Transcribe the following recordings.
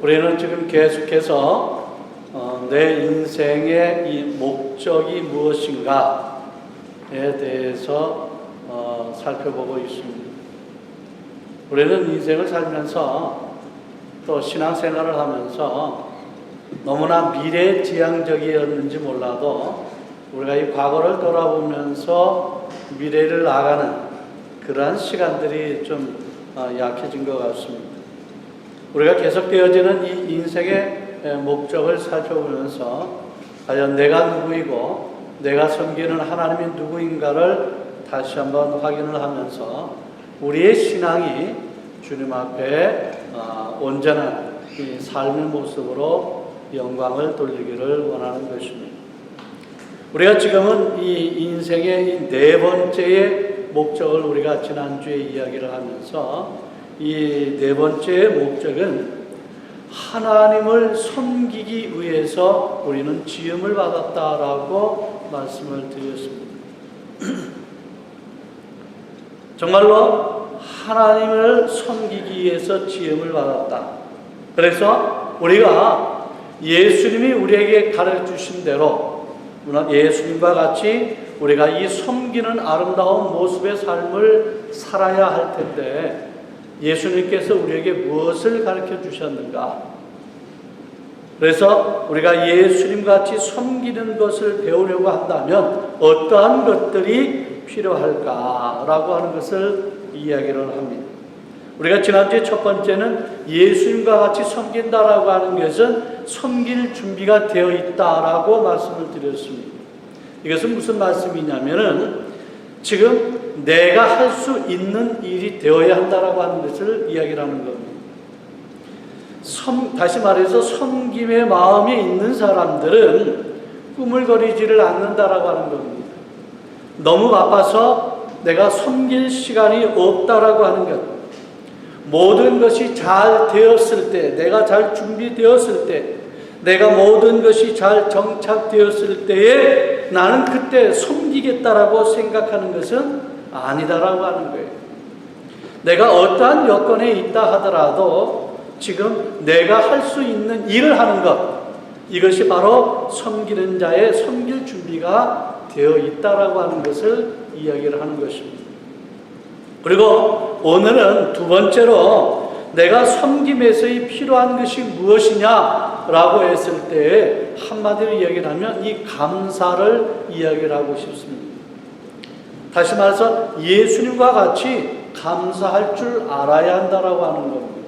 우리는 지금 계속해서 내 인생의 이 목적이 무엇인가에 대해서 살펴보고 있습니다. 우리는 인생을 살면서 또 신앙생활을 하면서 너무나 미래지향적이었는지 몰라도 우리가 이 과거를 돌아보면서 미래를 나가는 그러한 시간들이 좀 약해진 것 같습니다. 우리가 계속되어지는 이 인생의 목적을 살펴보면서 과연 내가 누구이고 내가 섬기는 하나님이 누구인가를 다시 한번 확인을 하면서 우리의 신앙이 주님 앞에 온전한 이 삶의 모습으로 영광을 돌리기를 원하는 것입니다. 우리가 지금은 이 인생의 네 번째의 목적을 우리가 지난주에 이야기를 하면서 이 네 번째의 목적은 하나님을 섬기기 위해서 우리는 지음을 받았다라고 말씀을 드렸습니다. 정말로 하나님을 섬기기 위해서 지음을 받았다. 그래서 우리가 예수님이 우리에게 가르쳐주신 대로 예수님과 같이 우리가 이 섬기는 아름다운 모습의 삶을 살아야 할 텐데 예수님께서 우리에게 무엇을 가르쳐 주셨는가? 그래서 우리가 예수님같이 섬기는 것을 배우려고 한다면 어떠한 것들이 필요할까라고 하는 것을 이야기를 합니다. 우리가 지난주에 첫 번째는 예수님과 같이 섬긴다라고 하는 것은 섬길 준비가 되어 있다라고 말씀을 드렸습니다. 이것은 무슨 말씀이냐면은 지금 내가 할 수 있는 일이 되어야 한다라고 하는 것을 이야기를 하는 겁니다. 다시 말해서 섬김의 마음이 있는 사람들은 꾸물거리지를 않는다라고 하는 겁니다. 너무 바빠서 내가 섬길 시간이 없다라고 하는 것. 모든 것이 잘 되었을 때, 내가 잘 준비되었을 때, 내가 모든 것이 잘 정착되었을 때에 나는 그때 섬기겠다라고 생각하는 것은 아니다라고 하는 거예요. 내가 어떠한 여건에 있다 하더라도 지금 내가 할 수 있는 일을 하는 것, 이것이 바로 섬기는 자의 섬길 준비가 되어 있다라고 하는 것을 이야기를 하는 것입니다. 그리고 오늘은 두 번째로 내가 섬김에서의 필요한 것이 무엇이냐라고 했을 때 한마디로 이야기를 하면 이 감사를 이야기를 하고 싶습니다. 다시 말해서 예수님과 같이 감사할 줄 알아야 한다라고 하는 겁니다.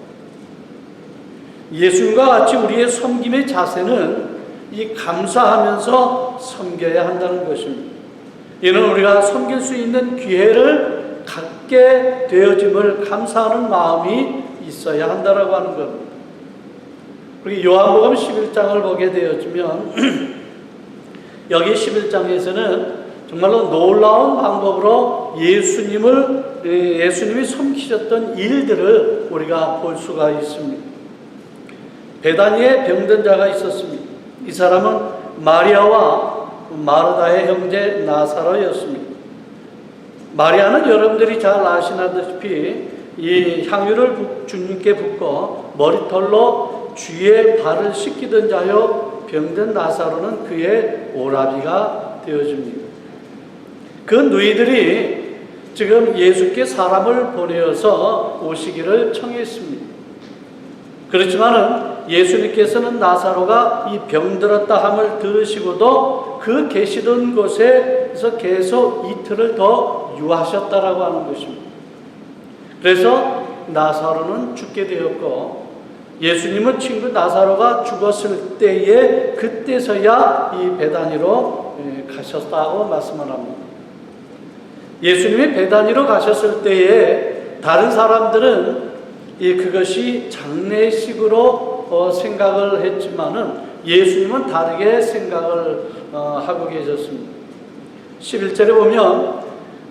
예수님과 같이 우리의 섬김의 자세는 이 감사하면서 섬겨야 한다는 것입니다. 이는 우리가 섬길 수 있는 기회를 갖게 되어짐을 감사하는 마음이 있어야 한다라고 하는 겁니다. 그리고 요한복음 11장을 보게 되어지면 여기 11장에서는 정말로 놀라운 방법으로 예수님이 섬기셨던 일들을 우리가 볼 수가 있습니다. 베다니에 병든 자가 있었습니다. 이 사람은 마리아와 마르다의 형제 나사로였습니다. 마리아는 여러분들이 잘 아시다시피 이 향유를 주님께 붓고 머리털로 주의 발을 씻기던 자요, 병든 나사로는 그의 오라비가 되어집니다. 그 누이들이 지금 예수께 사람을 보내어서 오시기를 청했습니다. 그렇지만은 예수님께서는 나사로가 이 병들었다 함을 들으시고도 그 계시던 곳에서 계속 이틀을 더 유하셨다라고 하는 것입니다. 그래서 나사로는 죽게 되었고 예수님은 친구 나사로가 죽었을 때에 그때서야 이 베다니로 가셨다고 말씀을 합니다. 예수님이 베다니로 가셨을 때에 다른 사람들은 그것이 장례식으로 생각을 했지만은 예수님은 다르게 생각을 하고 계셨습니다. 11절에 보면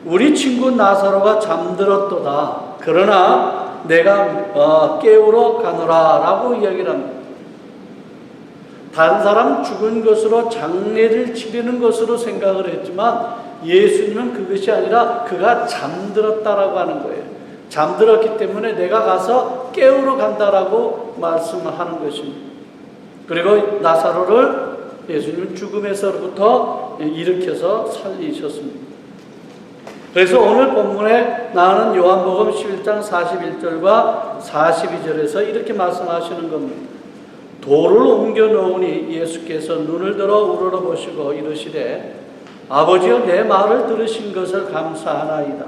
우리 친구 나사로가 잠들었도다. 그러나 내가 깨우러 가노라 라고 이야기를 합니다. 다른 사람 죽은 것으로 장례를 치르는 것으로 생각을 했지만 예수님은 그것이 아니라 그가 잠들었다라고 하는 거예요. 잠들었기 때문에 내가 가서 깨우러 간다라고 말씀하는 것입니다. 그리고 나사로를 예수님은 죽음에서부터 일으켜서 살리셨습니다. 그래서 오늘 본문에 나오는 요한복음 11장 41절과 42절에서 이렇게 말씀하시는 겁니다. 돌을 옮겨 놓으니 예수께서 눈을 들어 우러러보시고 이르시되 아버지여 내 말을 들으신 것을 감사하나이다.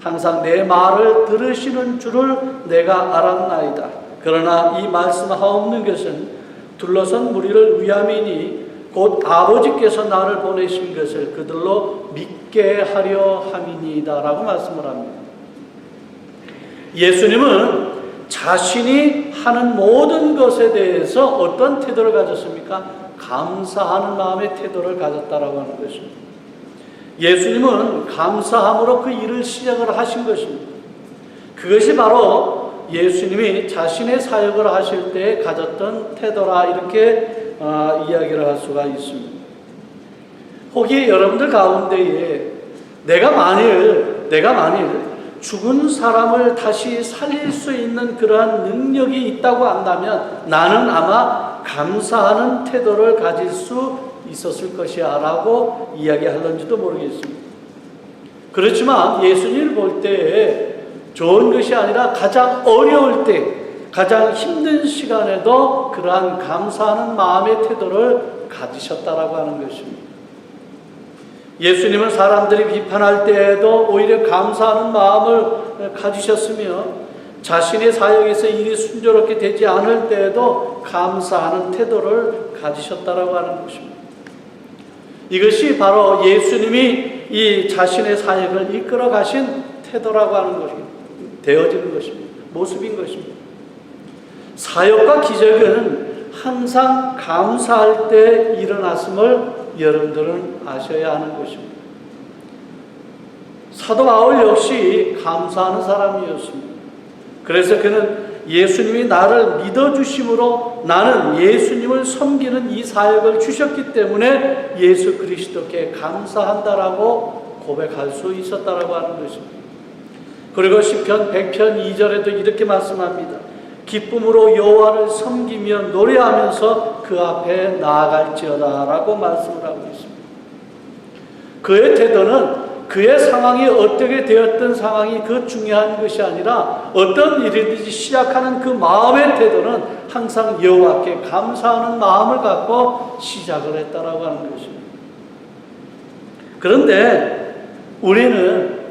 항상 내 말을 들으시는 줄을 내가 알았나이다. 그러나 이 말씀하옵는 것은 둘러선 무리를 위함이니 곧 아버지께서 나를 보내신 것을 그들로 믿게 하려 함이니이다 라고 말씀을 합니다. 예수님은 자신이 하는 모든 것에 대해서 어떤 태도를 가졌습니까? 감사하는 마음의 태도를 가졌다라고 하는 것입니다. 예수님은 감사함으로 그 일을 시작을 하신 것입니다. 그것이 바로 예수님이 자신의 사역을 하실 때 가졌던 태도라 이렇게 이야기를 할 수가 있습니다. 혹시 여러분들 가운데에 내가 만일 죽은 사람을 다시 살릴 수 있는 그러한 능력이 있다고 한다면 나는 아마 감사하는 태도를 가질 수 있었을 것이야 라고 이야기할런지도 모르겠습니다. 그렇지만 예수님을 볼 때 좋은 것이 아니라 가장 어려울 때 가장 힘든 시간에도 그러한 감사하는 마음의 태도를 가지셨다라고 하는 것입니다. 예수님은 사람들이 비판할 때에도 오히려 감사하는 마음을 가지셨으며 자신의 사역에서 일이 순조롭게 되지 않을 때에도 감사하는 태도를 가지셨다라고 하는 것입니다. 이것이 바로 예수님이 이 자신의 사역을 이끌어 가신 태도라고 하는 것입니다. 되어지는 것입니다. 모습인 것입니다. 사역과 기적은 항상 감사할 때 일어났음을 여러분들은 아셔야 하는 것입니다. 사도 바울 역시 감사하는 사람이었습니다. 그래서 그는 예수님이 나를 믿어주심으로 나는 예수님을 섬기는 이 사역을 주셨기 때문에 예수 그리스도께 감사한다라고 고백할 수 있었다라고 하는 것입니다. 그리고 시편 100편 2절에도 이렇게 말씀합니다. 기쁨으로 여호와를 섬기며 노래하면서 그 앞에 나아갈지어다 라고 말씀을 하고 있습니다. 그의 태도는 그의 상황이 어떻게 되었던 상황이 그 중요한 것이 아니라 어떤 일이든지 시작하는 그 마음의 태도는 항상 여호와께 감사하는 마음을 갖고 시작을 했다라고 하는 것입니다. 그런데 우리는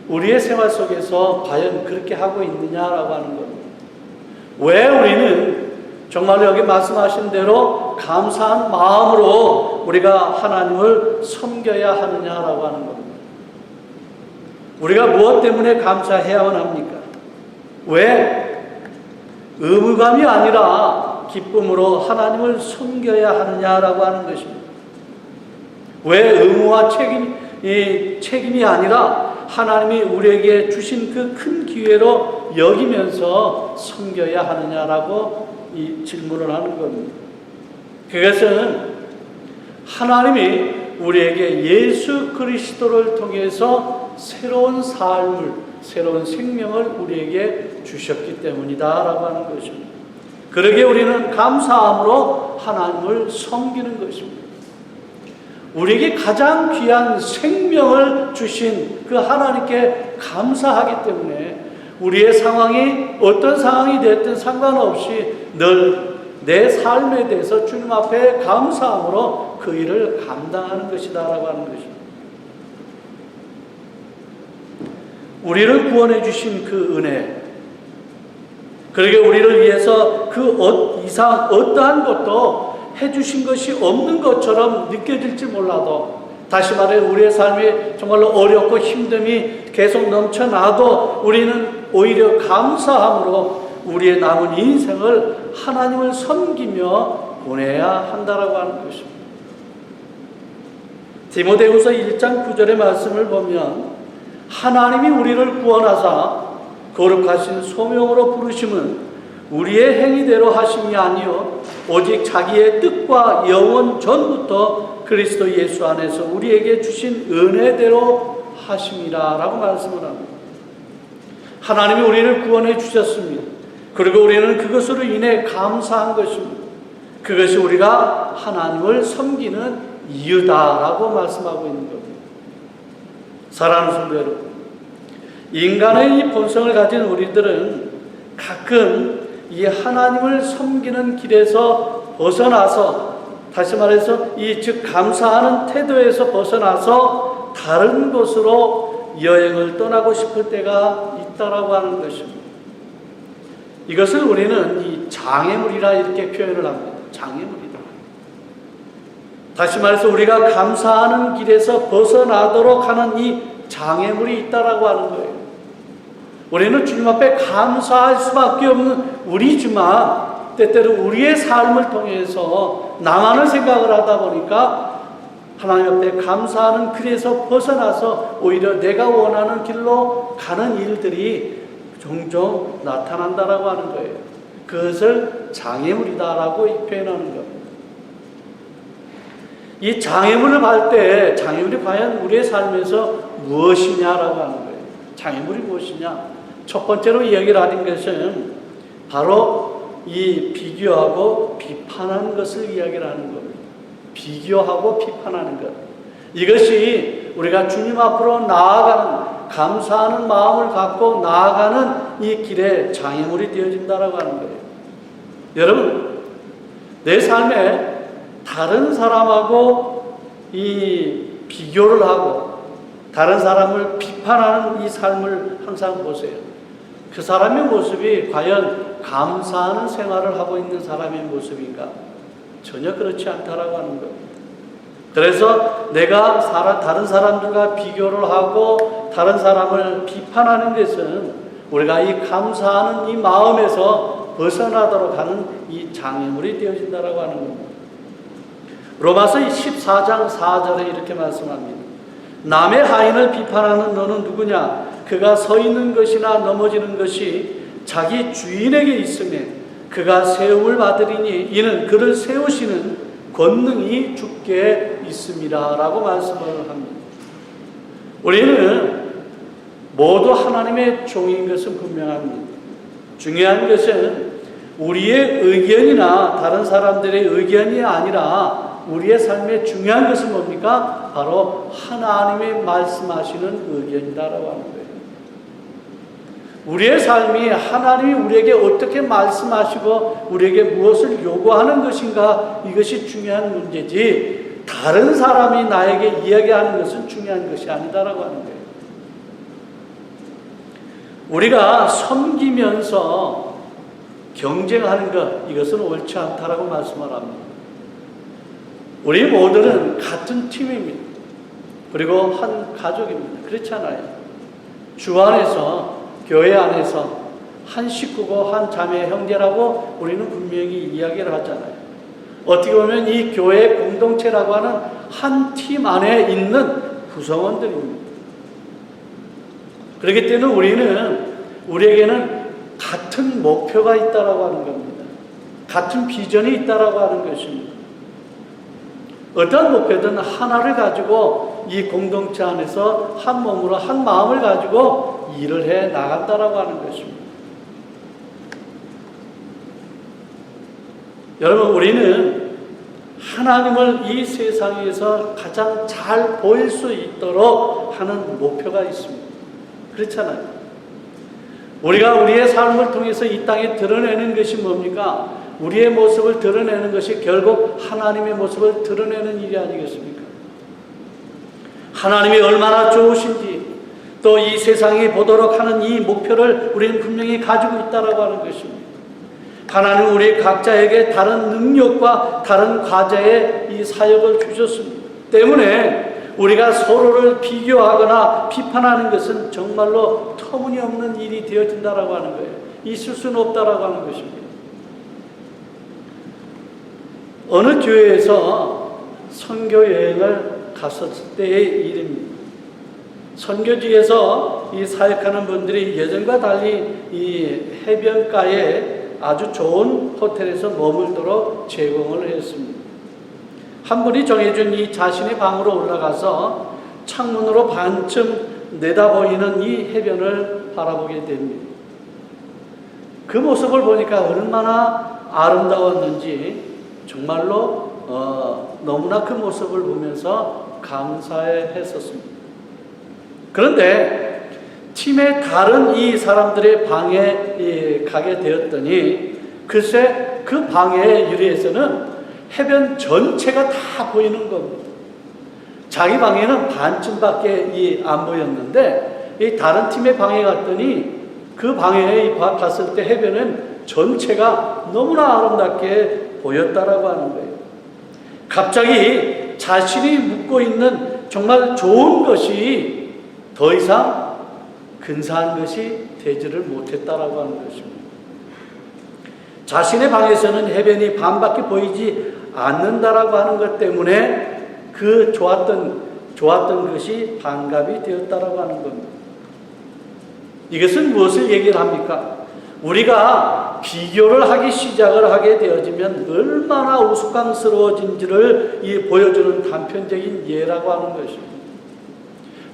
우리의 생활 속에서 과연 그렇게 하고 있느냐라고 하는 겁니다. 왜 우리는 정말로 여기 말씀하신 대로 감사한 마음으로 우리가 하나님을 섬겨야 하느냐라고 하는 겁니다. 우리가 무엇 때문에 감사해야만 합니까? 왜 의무감이 아니라 기쁨으로 하나님을 섬겨야 하느냐라고 하는 것입니다. 왜 의무와 책임이 아니라 하나님이 우리에게 주신 그 큰 기회로 여기면서 섬겨야 하느냐라고 이 질문을 하는 겁니다. 그것은 하나님이 우리에게 예수 그리스도를 통해서 새로운 삶을, 새로운 생명을 우리에게 주셨기 때문이다라고 하는 것입니다. 그러기에 우리는 감사함으로 하나님을 섬기는 것입니다. 우리에게 가장 귀한 생명을 주신 그 하나님께 감사하기 때문에 우리의 상황이 어떤 상황이 됐든 상관없이 늘 내 삶에 대해서 주님 앞에 감사함으로 그 일을 감당하는 것이다라고 하는 것입니다. 우리를 구원해 주신 그 은혜, 그러게 우리를 위해서 그 이상 어떠한 것도 해주신 것이 없는 것처럼 느껴질지 몰라도, 다시 말해 우리의 삶이 정말로 어렵고 힘듦이 계속 넘쳐나도 우리는 오히려 감사함으로 우리의 남은 인생을 하나님을 섬기며 보내야 한다라고 하는 것입니다. 디모데후서 1장 9절의 말씀을 보면 하나님이 우리를 구원하사 거룩하신 소명으로 부르심은 우리의 행위대로 하심이 아니요 오직 자기의 뜻과 영원 전부터 그리스도 예수 안에서 우리에게 주신 은혜대로 하심이라 라고 말씀을 합니다. 하나님이 우리를 구원해 주셨습니다. 그리고 우리는 그것으로 인해 감사한 것입니다. 그것이 우리가 하나님을 섬기는 이유다라고 말씀하고 있는 겁니다. 사랑하는 성도 여러분, 인간의 이 본성을 가진 우리들은 가끔 이 하나님을 섬기는 길에서 벗어나서, 다시 말해서 즉 감사하는 태도에서 벗어나서 다른 곳으로 여행을 떠나고 싶을 때가 있다라고 하는 것입니다. 이것을 우리는 이 장애물이라 이렇게 표현을 합니다. 장애물이다. 다시 말해서 우리가 감사하는 길에서 벗어나도록 하는 이 장애물이 있다라고 하는 거예요. 우리는 주님 앞에 감사할 수밖에 없는 우리지만 때때로 우리의 삶을 통해서 나만을 생각을 하다 보니까 하나님 앞에 감사하는 길에서 벗어나서 오히려 내가 원하는 길로 가는 일들이 종종 나타난다라고 하는 거예요. 그것을 장애물이다라고 표현하는 겁니다. 이 장애물을 볼 때 장애물이 과연 우리의 삶에서 무엇이냐라고 하는 거예요. 장애물이 무엇이냐? 첫 번째로 이야기를 하는 것은 바로 이 비교하고 비판하는 것을 이야기를 하는 겁니다. 비교하고 비판하는 것. 이것이 우리가 주님 앞으로 나아가는, 감사하는 마음을 갖고 나아가는 이 길에 장애물이 되어진다라고 하는 거예요. 여러분, 내 삶에 다른 사람하고 이 비교를 하고 다른 사람을 비판하는 이 삶을 항상 보세요. 그 사람의 모습이 과연 감사하는 생활을 하고 있는 사람의 모습인가? 전혀 그렇지 않다라고 하는 겁니다. 그래서 내가 다른 사람들과 비교를 하고 다른 사람을 비판하는 것은 우리가 이 감사하는 이 마음에서 벗어나도록 하는 이 장애물이 되어진다라고 하는 겁니다. 로마서 14장 4절에 이렇게 말씀합니다. 남의 하인을 비판하는 너는 누구냐? 그가 서 있는 것이나 넘어지는 것이 자기 주인에게 있으며 그가 세움을 받으리니 이는 그를 세우시는 권능이 주께 있습니다 라고 말씀을 합니다. 우리는 모두 하나님의 종인 것은 분명합니다. 중요한 것은 우리의 의견이나 다른 사람들의 의견이 아니라 우리의 삶에 중요한 것은 뭡니까? 바로 하나님의 말씀하시는 의견이다라고 하는 거예요. 우리의 삶이 하나님이 우리에게 어떻게 말씀하시고 우리에게 무엇을 요구하는 것인가, 이것이 중요한 문제지 다른 사람이 나에게 이야기하는 것은 중요한 것이 아니다라고 하는 거예요. 우리가 섬기면서 경쟁하는 것, 이것은 옳지 않다라고 말씀을 합니다. 우리 모두는 같은 팀입니다. 그리고 한 가족입니다. 그렇지 않아요? 주 안에서, 교회 안에서 한 식구고 한 자매 형제라고 우리는 분명히 이야기를 하잖아요. 어떻게 보면 이 교회 공동체라고 하는 한 팀 안에 있는 구성원들입니다. 그렇기 때문에 우리에게는 같은 목표가 있다라고 하는 겁니다. 같은 비전이 있다라고 하는 것입니다. 어떤 목표든 하나를 가지고 이 공동체 안에서 한 몸으로 한 마음을 가지고 일을 해 나간다라고 하는 것입니다. 여러분, 우리는 하나님을 이 세상에서 가장 잘 보일 수 있도록 하는 목표가 있습니다. 그렇잖아요. 우리가 우리의 삶을 통해서 이 땅에 드러내는 것이 뭡니까? 우리의 모습을 드러내는 것이 결국 하나님의 모습을 드러내는 일이 아니겠습니까? 하나님이 얼마나 좋으신지 또 이 세상이 보도록 하는 이 목표를 우리는 분명히 가지고 있다라고 하는 것입니다. 하나님은 우리 각자에게 다른 능력과 다른 과제의 이 사역을 주셨습니다. 때문에 우리가 서로를 비교하거나 비판하는 것은 정말로 터무니없는 일이 되어진다라고 하는 거예요. 있을 수는 없다라고 하는 것입니다. 어느 교회에서 선교 여행을 갔었을 때의 일입니다. 선교지에서 이 사역하는 분들이 예전과 달리 이 해변가에 아주 좋은 호텔에서 머물도록 제공을 했습니다. 한 분이 정해준 이 자신의 방으로 올라가서 창문으로 반쯤 내다보이는 이 해변을 바라보게 됩니다. 그 모습을 보니까 얼마나 아름다웠는지 정말로 너무나 그 모습을 보면서 감사했었습니다. 그런데 팀의 다른 이 사람들의 방에 가게 되었더니 글쎄 그 방의 유리에서는 해변 전체가 다 보이는 겁니다. 자기 방에는 반쯤밖에 안 보였는데 이 다른 팀의 방에 갔더니 그 방에 갔을 때 해변은 전체가 너무나 아름답게 보였다라고 하는 거예요. 갑자기 자신이 묻고 있는 정말 좋은 것이 더 이상 근사한 것이 되지를 못했다라고 하는 것입니다. 자신의 방에서는 해변이 반밖에 보이지 않는다라고 하는 것 때문에 그 좋았던 것이 반갑이 되었다라고 하는 겁니다. 이것은 무엇을 얘기를 합니까? 우리가 비교를 하기 시작을 하게 되어지면 얼마나 우스꽝스러워진지를 보여주는 단편적인 예라고 하는 것입니다.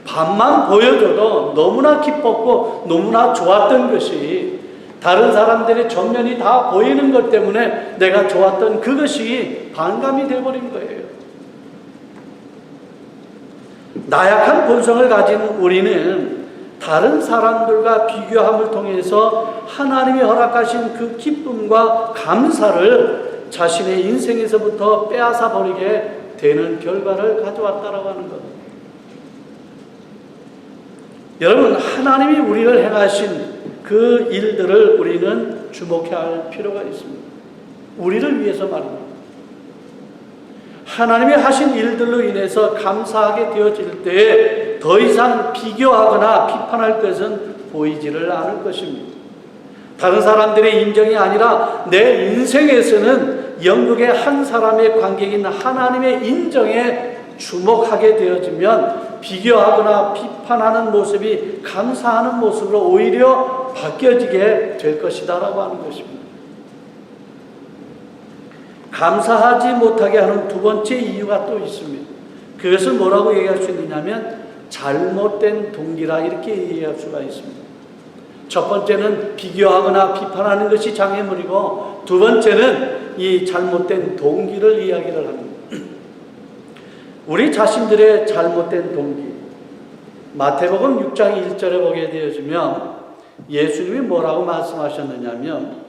반만 보여줘도 너무나 기뻤고 너무나 좋았던 것이 다른 사람들의 전면이 다 보이는 것 때문에 내가 좋았던 그것이 반감이 되어버린 거예요. 나약한 본성을 가진 우리는 다른 사람들과 비교함을 통해서 하나님이 허락하신 그 기쁨과 감사를 자신의 인생에서부터 빼앗아 버리게 되는 결과를 가져왔다라고 하는 겁니다. 여러분, 하나님이 우리를 행하신 그 일들을 우리는 주목해야 할 필요가 있습니다. 우리를 위해서 말입니다. 하나님이 하신 일들로 인해서 감사하게 되어질 때에 더 이상 비교하거나 비판할 것은 보이지를 않을 것입니다. 다른 사람들의 인정이 아니라 내 인생에서는 영국의 한 사람의 관객인 하나님의 인정에 주목하게 되어지면 비교하거나 비판하는 모습이 감사하는 모습으로 오히려 바뀌어지게 될 것이다라고 하는 것입니다. 감사하지 못하게 하는 두 번째 이유가 또 있습니다. 그것을 뭐라고 얘기할 수 있느냐면 잘못된 동기라 이렇게 얘기할 수가 있습니다. 첫 번째는 비교하거나 비판하는 것이 장애물이고 두 번째는 이 잘못된 동기를 이야기를 합니다. 우리 자신들의 잘못된 동기, 마태복음 6장 1절에 보게 되어지면 예수님이 뭐라고 말씀하셨느냐면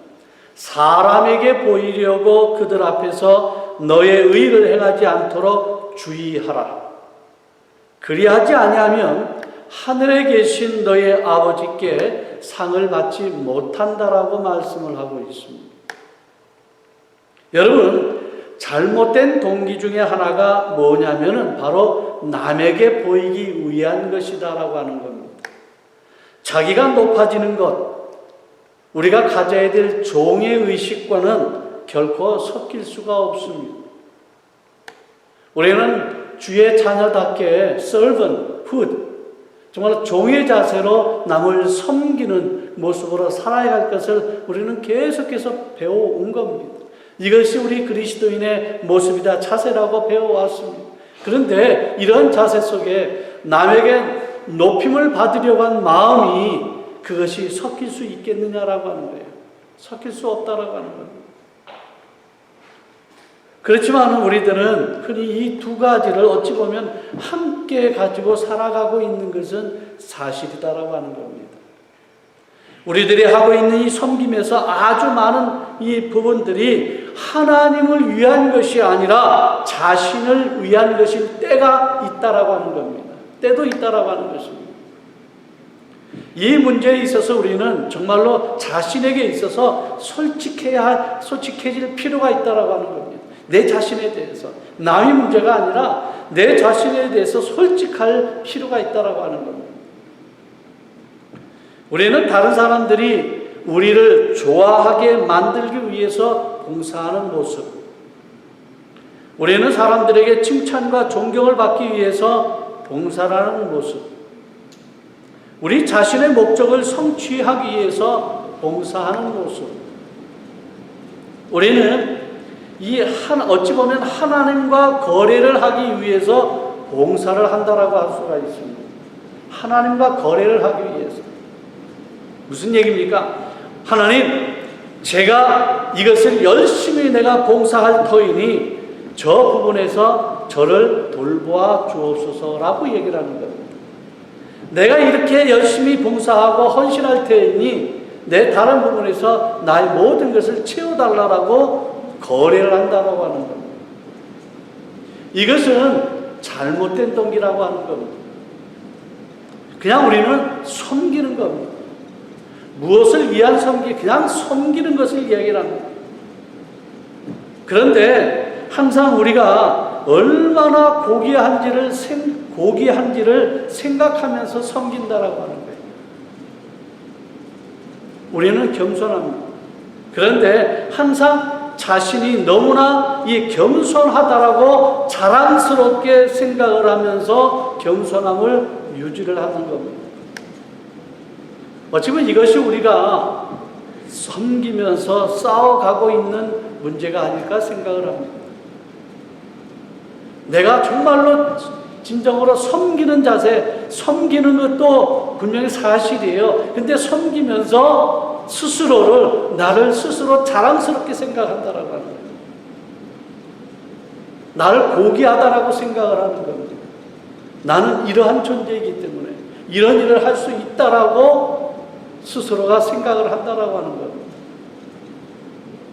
사람에게 보이려고 그들 앞에서 너의 의를 행하지 않도록 주의하라. 그리하지 아니하면 하늘에 계신 너의 아버지께 상을 받지 못한다라고 말씀을 하고 있습니다. 여러분, 잘못된 동기 중에 하나가 뭐냐면은 바로 남에게 보이기 위한 것이다라고 하는 겁니다. 자기가 높아지는 것, 우리가 가져야 될 종의 의식과는 결코 섞일 수가 없습니다. 우리는 주의 자녀답게 servanthood, 정말 종의 자세로 남을 섬기는 모습으로 살아갈 것을 우리는 계속해서 배워온 겁니다. 이것이 우리 그리스도인의 모습이다, 자세라고 배워왔습니다. 그런데 이런 자세 속에 남에게 높임을 받으려고 한 마음이 그것이 섞일 수 있겠느냐라고 하는 거예요. 섞일 수 없다라고 하는 겁니다. 그렇지만 우리들은 흔히 이 두 가지를 어찌 보면 함께 가지고 살아가고 있는 것은 사실이다라고 하는 겁니다. 우리들이 하고 있는 이 섬김에서 아주 많은 이 부분들이 하나님을 위한 것이 아니라 자신을 위한 것일 때가 있다라고 하는 겁니다. 때도 있다라고 하는 것입니다. 이 문제에 있어서 우리는 정말로 자신에게 있어서 솔직해질 필요가 있다라고 하는 겁니다. 내 자신에 대해서. 남의 문제가 아니라 내 자신에 대해서 솔직할 필요가 있다라고 하는 겁니다. 우리는 다른 사람들이 우리를 좋아하게 만들기 위해서 봉사하는 모습, 우리는 사람들에게 칭찬과 존경을 받기 위해서 봉사하는 모습, 우리 자신의 목적을 성취하기 위해서 봉사하는 모습, 우리는 어찌 보면 하나님과 거래를 하기 위해서 봉사를 한다라고 할 수가 있습니다. 하나님과 거래를 하기 위해서. 무슨 얘기입니까? 하나님, 제가 이것을 열심히 내가 봉사할 터이니 저 부분에서 저를 돌보아 주옵소서라고 얘기를 하는 겁니다. 내가 이렇게 열심히 봉사하고 헌신할 테니 내 다른 부분에서 나의 모든 것을 채워달라고 거래를 한다고 하는 겁니다. 이것은 잘못된 동기라고 하는 겁니다. 그냥 우리는 섬기는 겁니다. 무엇을 위한 섬기? 그냥 섬기는 것을 이야기를 합니다. 그런데 항상 우리가 얼마나 고귀한지를 생각하면서 섬긴다라고 하는 거예요. 우리는 겸손합니다. 그런데 항상 자신이 너무나 이 겸손하다라고 자랑스럽게 생각을 하면서 겸손함을 유지를 하는 겁니다. 어찌보면 이것이 우리가 섬기면서 싸워가고 있는 문제가 아닐까 생각을 합니다. 내가 정말로 진정으로 섬기는 자세, 섬기는 것도 분명히 사실이에요. 근데 섬기면서 나를 스스로 자랑스럽게 생각한다라고 하는 거예요. 나를 고귀하다라고 생각을 하는 겁니다. 나는 이러한 존재이기 때문에 이런 일을 할 수 있다라고 스스로가 생각을 한다라고 하는 겁니다.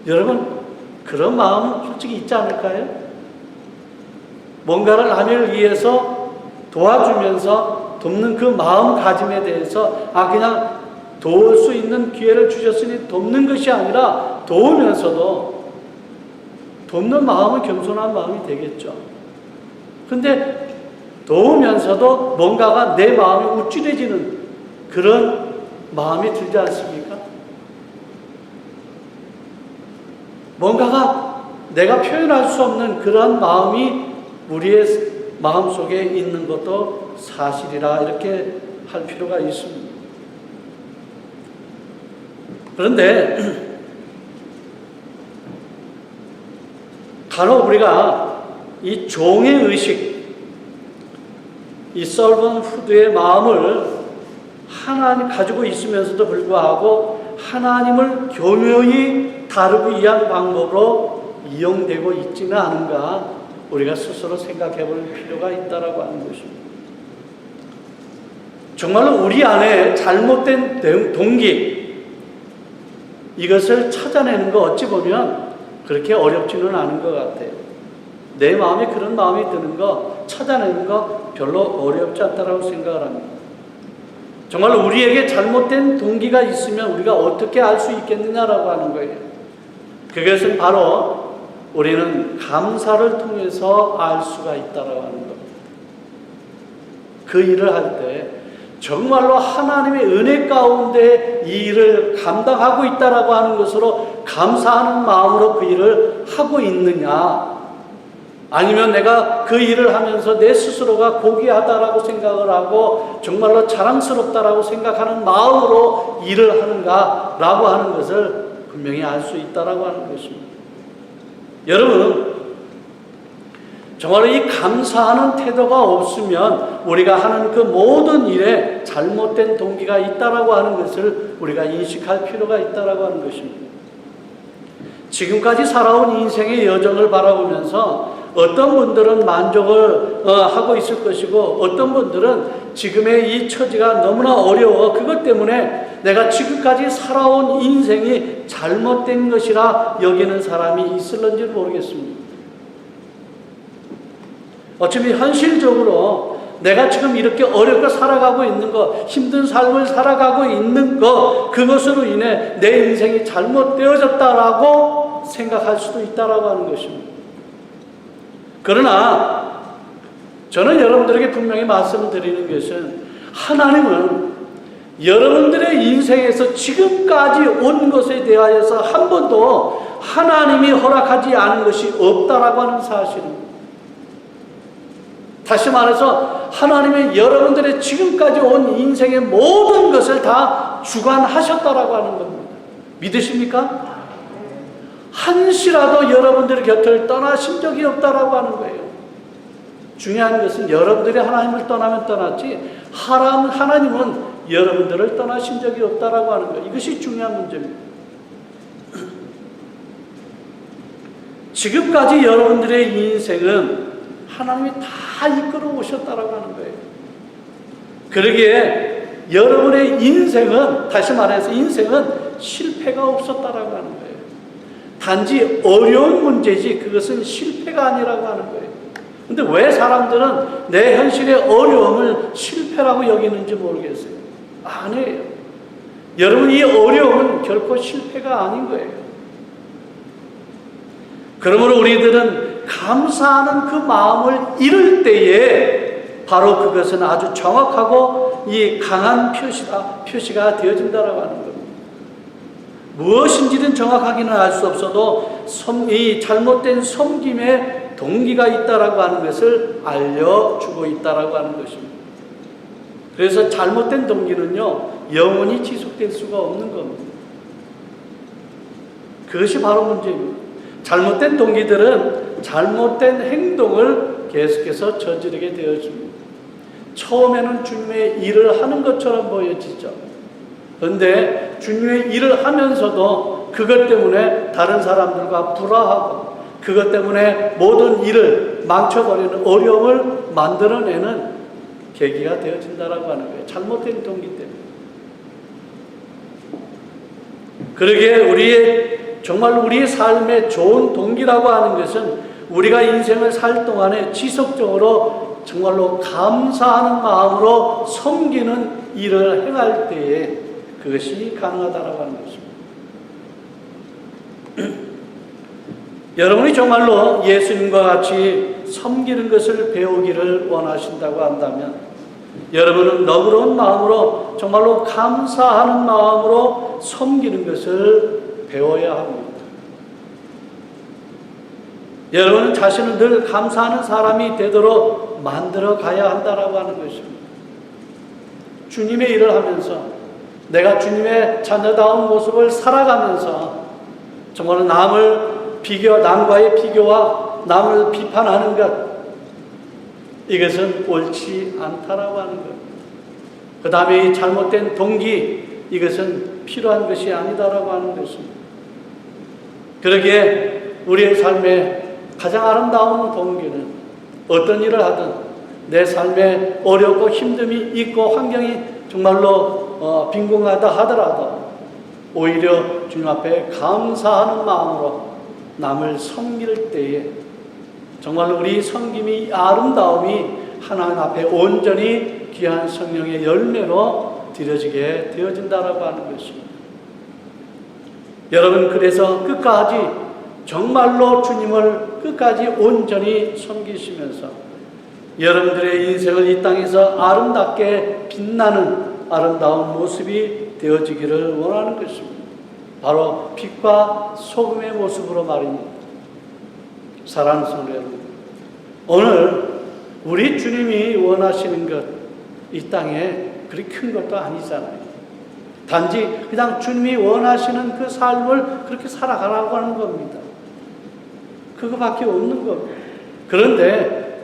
여러분, 그런 마음은 솔직히 있지 않을까요? 뭔가를 남을 위해서 도와주면서 돕는 그 마음가짐에 대해서 그냥 도울 수 있는 기회를 주셨으니 돕는 것이 아니라 도우면서도 돕는 마음은 겸손한 마음이 되겠죠. 근데 도우면서도 뭔가가 내 마음이 우쭐해지는 그런 마음이 들지 않습니까? 뭔가가 내가 표현할 수 없는 그런 마음이 우리의 마음속에 있는 것도 사실이라 이렇게 할 필요가 있습니다. 그런데 간혹 우리가 이 종의 의식, 이 서번푸드의 마음을 하나님 가지고 있으면서도 불구하고 하나님을 교묘히 다루기 위한 방법으로 이용되고 있지는 않은가 우리가 스스로 생각해 볼 필요가 있다라고 하는 것입니다. 정말로 우리 안에 잘못된 동기, 이것을 찾아내는 거 어찌 보면 그렇게 어렵지는 않은 것 같아요. 내 마음에 그런 마음이 드는 거 찾아내는 거 별로 어렵지 않다라고 생각을 합니다. 정말 우리에게 잘못된 동기가 있으면 우리가 어떻게 알 수 있겠느냐라고 하는 거예요. 그것은 바로 우리는 감사를 통해서 알 수가 있다라고 하는 겁니다. 그 일을 할 때 정말로 하나님의 은혜 가운데 이 일을 감당하고 있다라고 하는 것으로 감사하는 마음으로 그 일을 하고 있느냐, 아니면 내가 그 일을 하면서 내 스스로가 고귀하다라고 생각을 하고 정말로 자랑스럽다라고 생각하는 마음으로 일을 하는가라고 하는 것을 분명히 알 수 있다라고 하는 것입니다. 여러분, 정말로 이 감사하는 태도가 없으면 우리가 하는 그 모든 일에 잘못된 동기가 있다라고 하는 것을 우리가 인식할 필요가 있다라고 하는 것입니다. 지금까지 살아온 인생의 여정을 바라보면서 어떤 분들은 만족을 하고 있을 것이고 어떤 분들은 지금의 이 처지가 너무나 어려워 그것 때문에 내가 지금까지 살아온 인생이 잘못된 것이라 여기는 사람이 있을런지 모르겠습니다. 어차피 현실적으로 내가 지금 이렇게 어렵게 살아가고 있는 것, 힘든 삶을 살아가고 있는 것, 그것으로 인해 내 인생이 잘못되어졌다라고 생각할 수도 있다라고 하는 것입니다. 그러나 저는 여러분들에게 분명히 말씀드리는 것은 하나님은 여러분들의 인생에서 지금까지 온 것에 대하여서 한 번도 하나님이 허락하지 않은 것이 없다라고 하는 사실입니다. 다시 말해서 하나님이 여러분들의 지금까지 온 인생의 모든 것을 다 주관하셨다라고 하는 겁니다. 믿으십니까? 한시라도 여러분들의 곁을 떠나신 적이 없다라고 하는 거예요. 중요한 것은 여러분들이 하나님을 떠나면 떠났지 하나님은 여러분들을 떠나신 적이 없다라고 하는 거예요. 이것이 중요한 문제입니다. 지금까지 여러분들의 인생은 하나님이 다 이끌어 오셨다라고 하는 거예요. 그러기에 여러분의 인생은, 다시 말해서 인생은 실패가 없었다라고 하는 거예요. 단지 어려운 문제지 그것은 실패가 아니라고 하는 거예요. 근데 왜 사람들은 내 현실의 어려움을 실패라고 여기는지 모르겠어요. 아니에요. 여러분, 이 어려움은 결코 실패가 아닌 거예요. 그러므로 우리들은 감사하는 그 마음을 잃을 때에 바로 그것은 아주 정확하고 이 강한 표시가 되어진다라고 하는 겁니다. 무엇인지는 정확하게는 알 수 없어도 이 잘못된 섬김의 동기가 있다라고 하는 것을 알려주고 있다라고 하는 것입니다. 그래서 잘못된 동기는요, 영원히 지속될 수가 없는 겁니다. 그것이 바로 문제입니다. 잘못된 동기들은 잘못된 행동을 계속해서 저지르게 되어집니다. 처음에는 주님의 일을 하는 것처럼 보여지죠. 그런데 주님의 일을 하면서도 그것 때문에 다른 사람들과 불화하고 그것 때문에 모든 일을 망쳐버리는 어려움을 만들어내는 계기가 되어진다라고 하는 거예요. 잘못된 동기 때문에. 그러기에 정말 우리의 삶의 좋은 동기라고 하는 것은 우리가 인생을 살 동안에 지속적으로 정말로 감사하는 마음으로 섬기는 일을 행할 때에 그것이 가능하다라고 하는 것입니다. 여러분이 정말로 예수님과 같이 섬기는 것을 배우기를 원하신다고 한다면 여러분은 너그러운 마음으로 정말로 감사하는 마음으로 섬기는 것을 배워야 합니다. 여러분은 자신을 늘 감사하는 사람이 되도록 만들어 가야 한다라고 하는 것입니다. 주님의 일을 하면서 내가 주님의 자녀다운 모습을 살아가면서 정말 남과의 비교와 남을 비판하는 것, 이것은 옳지 않다라고 하는 것. 그 다음에 잘못된 동기, 이것은 필요한 것이 아니다라고 하는 것입니다. 그러기에 우리의 삶의 가장 아름다운 동기는 어떤 일을 하든 내 삶에 어렵고 힘듦이 있고 환경이 정말로 빈궁하다 하더라도 오히려 주님 앞에 감사하는 마음으로 남을 섬길 때에 정말로 우리 섬김이 아름다움이 하나님 앞에 온전히 귀한 성령의 열매로 드려지게 되어진다라고 하는 것입니다. 여러분, 그래서 끝까지 정말로 주님을 끝까지 온전히 섬기시면서 여러분들의 인생을 이 땅에서 아름답게 빛나는 아름다운 모습이 되어지기를 원하는 것입니다. 바로 빛과 소금의 모습으로 말입니다. 사랑하는 성도 여러분, 오늘 우리 주님이 원하시는 것, 이 땅에 그리 큰 것도 아니잖아요. 단지 그냥 주님이 원하시는 그 삶을 그렇게 살아가라고 하는 겁니다. 그거밖에 없는 겁니다. 그런데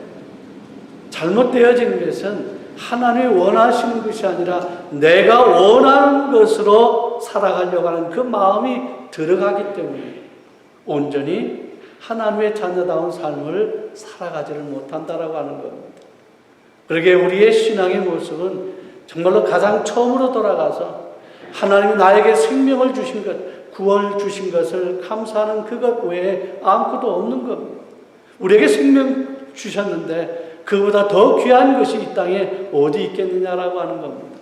잘못되어지는 것은 하나님이 원하시는 것이 아니라 내가 원하는 것으로 살아가려고 하는 그 마음이 들어가기 때문에 온전히 하나님의 자녀다운 삶을 살아가지를 못한다라고 하는 겁니다. 그러기에 우리의 신앙의 모습은 정말로 가장 처음으로 돌아가서 하나님이 나에게 생명을 주신 것, 구원을 주신 것을 감사하는 그것 외에 아무것도 없는 겁니다. 우리에게 생명 주셨는데 그보다 더 귀한 것이 이 땅에 어디 있겠느냐라고 하는 겁니다.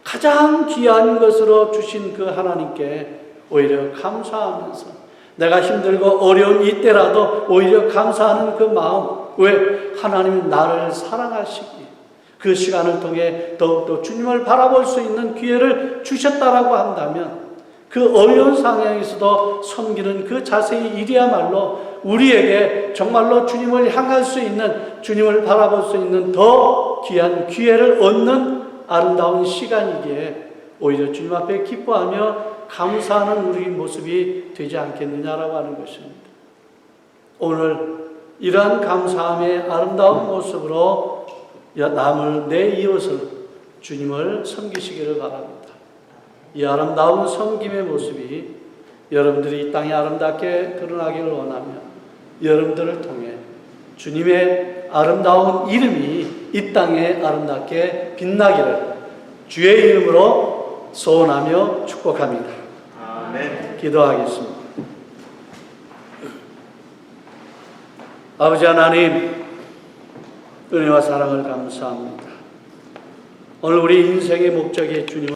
가장 귀한 것으로 주신 그 하나님께 오히려 감사하면서 내가 힘들고 어려운 이때라도 오히려 감사하는 그 마음, 왜? 하나님이 나를 사랑하시기에 그 시간을 통해 더욱더 주님을 바라볼 수 있는 기회를 주셨다라고 한다면 그 어려운 상황에서도 섬기는 그 자세의 일이야말로 우리에게 정말로 주님을 향할 수 있는, 주님을 바라볼 수 있는 더 귀한 기회를 얻는 아름다운 시간이기에 오히려 주님 앞에 기뻐하며 감사하는 우리 모습이 되지 않겠느냐라고 하는 것입니다. 오늘 이러한 감사함의 아름다운 모습으로 남을, 내 이웃을, 주님을 섬기시기를 바랍니다. 이 아름다운 섬김의 모습이 여러분들이 이 땅에 아름답게 드러나기를 원하며 여러분들을 통해 주님의 아름다운 이름이 이 땅에 아름답게 빛나기를 주의 이름으로 소원하며 축복합니다. 아멘. 기도하겠습니다. 아버지 하나님, 은혜와 사랑을 감사합니다. 오늘 우리 인생의 목적이 주님